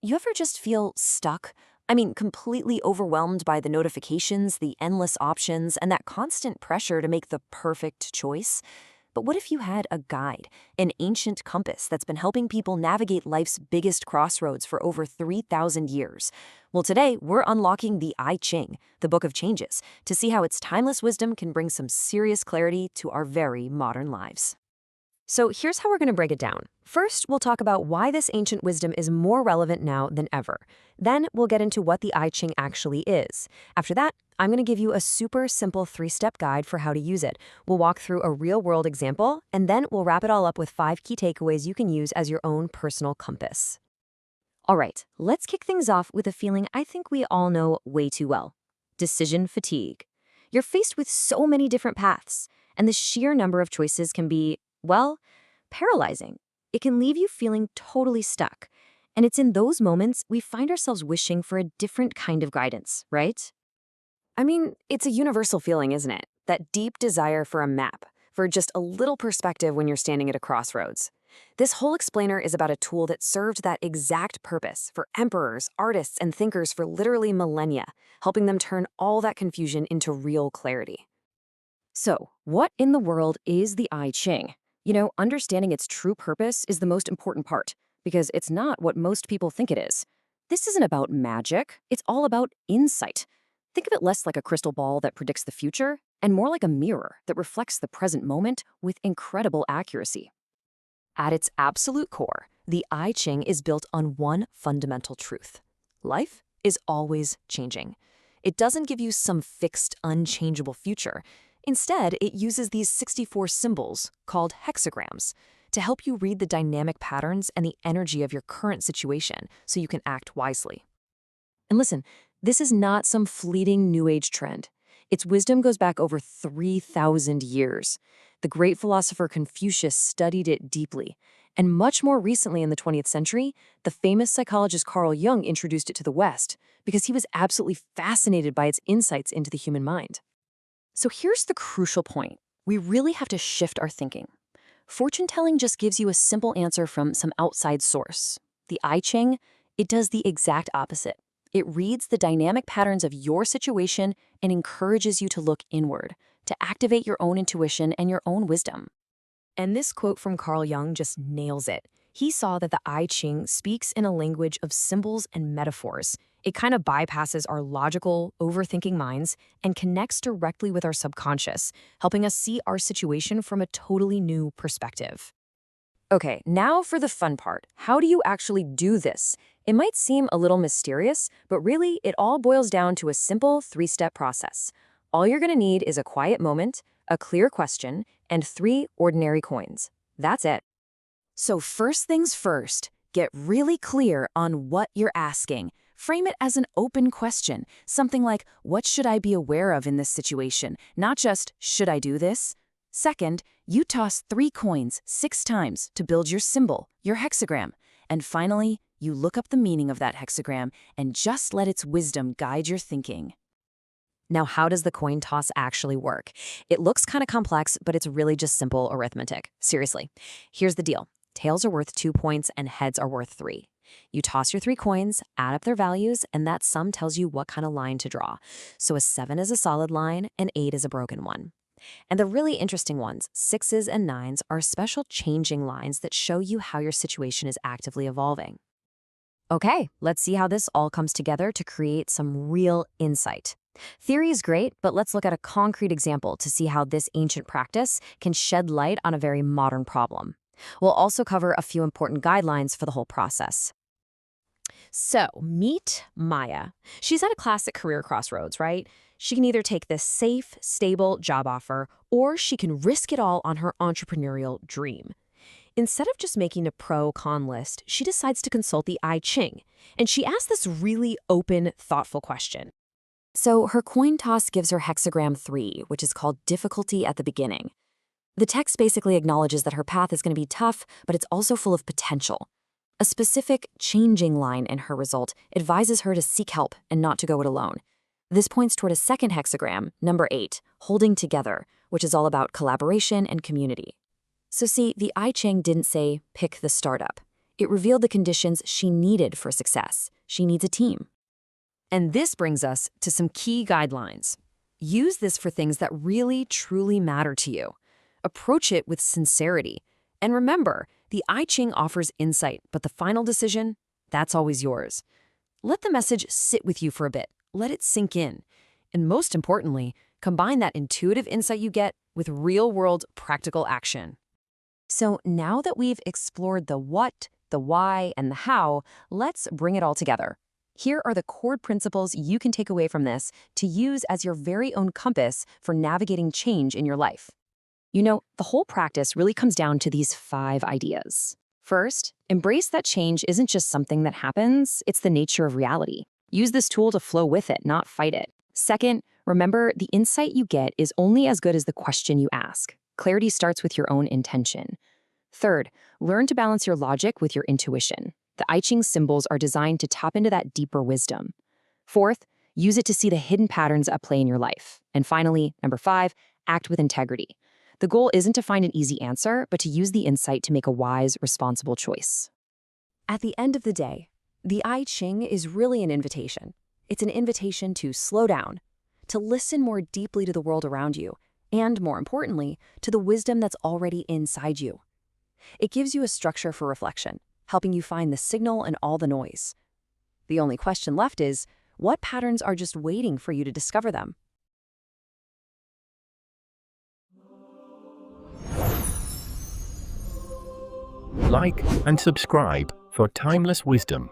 You ever just feel stuck? I mean, completely overwhelmed by the notifications, the endless options, and that constant pressure to make the perfect choice? But what if you had a guide, an ancient compass that's been helping people navigate life's biggest crossroads for over 3,000 years? Well, today we're unlocking the I Ching, the Book of Changes, to see how its timeless wisdom can bring some serious clarity to our very modern lives. So here's how we're going to break it down. First, we'll talk about why this ancient wisdom is more relevant now than ever. Then we'll get into what the I Ching actually is. After that, I'm going to give you a super simple 3-step guide for how to use it. We'll walk through a real-world example, and then we'll wrap it all up with 5 key takeaways you can use as your own personal compass. All right, let's kick things off with a feeling I think we all know way too well: decision fatigue. You're faced with so many different paths, and the sheer number of choices can be, well, paralyzing. It can leave you feeling totally stuck. And it's in those moments we find ourselves wishing for a different kind of guidance, right? I mean, it's a universal feeling, isn't it? That deep desire for a map, for just a little perspective when you're standing at a crossroads. This whole explainer is about a tool that served that exact purpose for emperors, artists, and thinkers for literally millennia, helping them turn all that confusion into real clarity. So, what in the world is the I Ching? Understanding its true purpose is the most important part, because it's not what most people think it is. This isn't about magic, it's all about insight. Think of it less like a crystal ball that predicts the future, and more like a mirror that reflects the present moment with incredible accuracy. At its absolute core, the I Ching is built on one fundamental truth: life is always changing. It doesn't give you some fixed, unchangeable future. Instead, it uses these 64 symbols, called hexagrams, to help you read the dynamic patterns and the energy of your current situation so you can act wisely. And listen, this is not some fleeting New Age trend. Its wisdom goes back over 3,000 years. The great philosopher Confucius studied it deeply. And much more recently in the 20th century, the famous psychologist Carl Jung introduced it to the West because he was absolutely fascinated by its insights into the human mind. So here's the crucial point. We really have to shift our thinking. Fortune-telling just gives you a simple answer from some outside source. The I Ching, it does the exact opposite. It reads the dynamic patterns of your situation and encourages you to look inward, to activate your own intuition and your own wisdom. And this quote from Carl Jung just nails it. He saw that the I Ching speaks in a language of symbols and metaphors. It kind of bypasses our logical, overthinking minds and connects directly with our subconscious, helping us see our situation from a totally new perspective. Okay, now for the fun part. How do you actually do this? It might seem a little mysterious, but really it all boils down to a simple 3-step process. All you're going to need is a quiet moment, a clear question, and 3 ordinary coins. That's it. So first things first, get really clear on what you're asking. Frame it as an open question, something like, what should I be aware of in this situation? Not just, should I do this? Second, you toss 3 coins 6 times to build your symbol, your hexagram. And finally, you look up the meaning of that hexagram and just let its wisdom guide your thinking. Now, how does the coin toss actually work? It looks kind of complex, but it's really just simple arithmetic. Seriously. Here's the deal. Tails are worth 2 points and heads are worth 3. You toss your 3 coins, add up their values, and that sum tells you what kind of line to draw. So a 7 is a solid line, and 8 is a broken one. And the really interesting ones, 6s and 9s, are special changing lines that show you how your situation is actively evolving. Okay, let's see how this all comes together to create some real insight. Theory is great, but let's look at a concrete example to see how this ancient practice can shed light on a very modern problem. We'll also cover a few important guidelines for the whole process. So, meet Maya. She's at a classic career crossroads, right? She can either take this safe, stable job offer, or she can risk it all on her entrepreneurial dream. Instead of just making a pro-con list, she decides to consult the I Ching, and she asks this really open, thoughtful question. So her coin toss gives her hexagram 3, which is called difficulty at the beginning. The text basically acknowledges that her path is going to be tough, but it's also full of potential. A specific changing line in her result advises her to seek help and not to go it alone. This points toward a second hexagram, number 8, holding together, which is all about collaboration and community. So see, the I Ching didn't say, pick the startup. It It revealed the conditions she needed for success. She needs a team. And this brings us to some key guidelines. Use this for things that really, truly matter to you. Approach it with sincerity. And remember, the I Ching offers insight, but the final decision, that's always yours. Let the message sit with you for a bit. Let it sink in. And most importantly, combine that intuitive insight you get with real-world practical action. So now that we've explored the what, the why, and the how, let's bring it all together. Here are the core principles you can take away from this to use as your very own compass for navigating change in your life. You know, the whole practice really comes down to these 5 ideas. First, embrace that change isn't just something that happens, it's the nature of reality. Use this tool to flow with it, not fight it. Second, remember the insight you get is only as good as the question you ask. Clarity starts with your own intention. Third, learn to balance your logic with your intuition. The I Ching symbols are designed to tap into that deeper wisdom. Fourth, use it to see the hidden patterns at play in your life. And finally, number 5, act with integrity. The goal isn't to find an easy answer, but to use the insight to make a wise, responsible choice. At the end of the day, the I Ching is really an invitation. It's an invitation to slow down, to listen more deeply to the world around you, and more importantly, to the wisdom that's already inside you. It gives you a structure for reflection, helping you find the signal in all the noise. The only question left is, what patterns are just waiting for you to discover them? Like and subscribe for timeless wisdom.